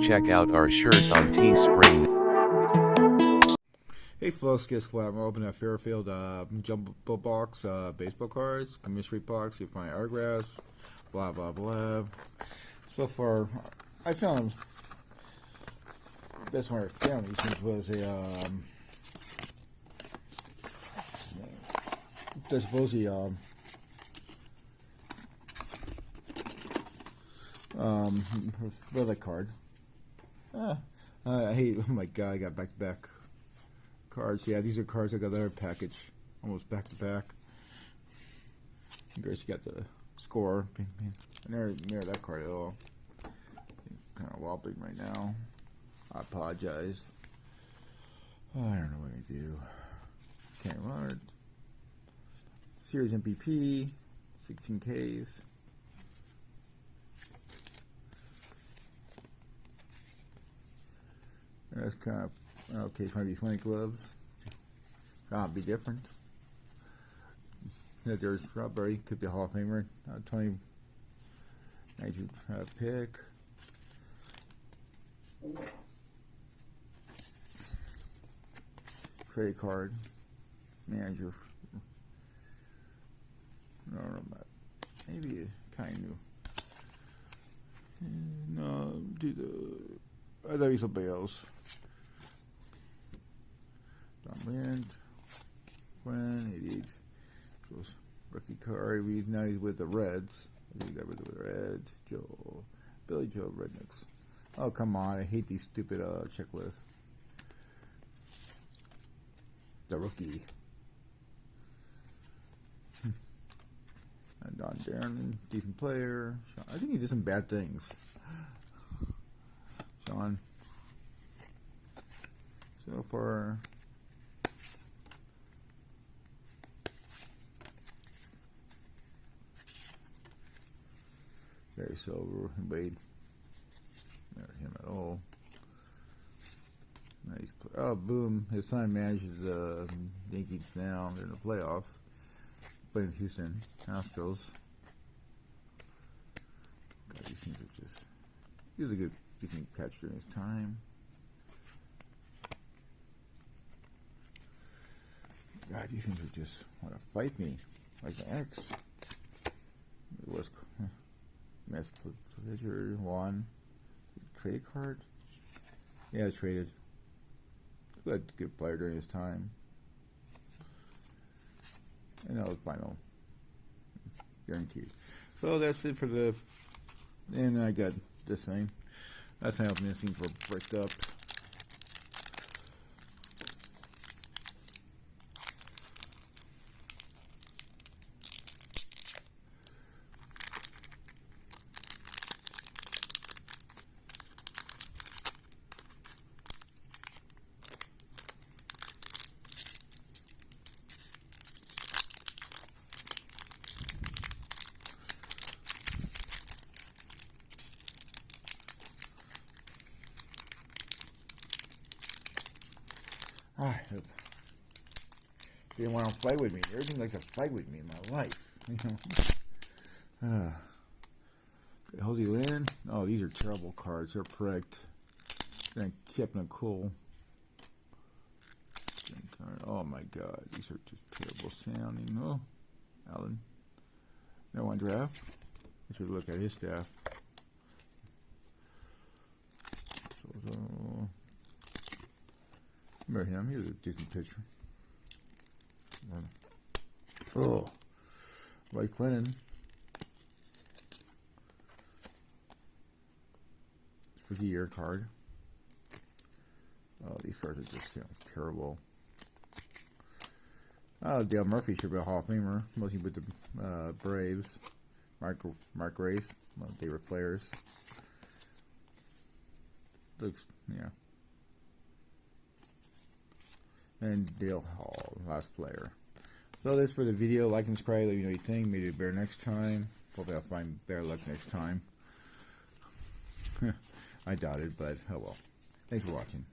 check out our shirt on Teespring. Hey folks, guess what? I'm opening a Fairfield jumbo box, baseball cards, mystery box. You find autographs, blah blah blah. So far, I found the best one I found these was a I suppose the relic card. I hate. Oh my god! I got back-to-back cards. Yeah, these are cards I got the other package, almost back to back. You guys got the score. I never mirror that card at all. Kind of wobbling right now. I apologize. Oh, I don't know what I do. Can't run. Series MVP, 16 Ks. That's kind of okay. Trying to be funny gloves. I'll be different. Yeah, there's Strawberry, could be a Hall of Famer. 2092 pick. Credit card manager. I don't know about. Maybe kind of new. No, do the. I thought he somebody else. Don Brand, Gwen, 88. So rookie card. Now he's with the Reds. He got with the Reds. Billy Joe Rednecks. Oh come on! I hate these stupid checklists. The rookie. And Don Darren, decent player. Sean, I think he did some bad things. Sean. So far. Very sober. Wade. Not him at all. Nice. Oh, boom. His son manages the Yankees now. They're in the playoffs. Playing Houston Astros. God, these things are just. He was a good decent catch during his time. God, these things are just want to fight me like my ex. It was Mass Pitcher one trade card. Yeah, traded. Good player during his time. And that was final. Guaranteed. So that's it for the. And I got this thing. That's how I'm missing for bricked up. They didn't want to fight with me. Everything likes to fight with me in my life. You know. Jose Lynn. Oh, these are terrible cards. They're pricked. And kept them cool. Oh my God, these are just terrible sounding. Oh, Allen. No one draft. I should look at his staff. So, remember him? He was a decent pitcher. Oh, Mike Clinton. Rookie year card. Oh, these cards are just terrible. Oh, Dale Murphy should be a Hall of Famer, mostly with the Braves. Mark Grace, they were players. Looks, yeah. And Dale Hall, last player. So that's for the video. Like and subscribe. Let me know what you think. Maybe better next time. Hopefully I'll find better luck next time. I doubt it, but oh well. Thanks for watching.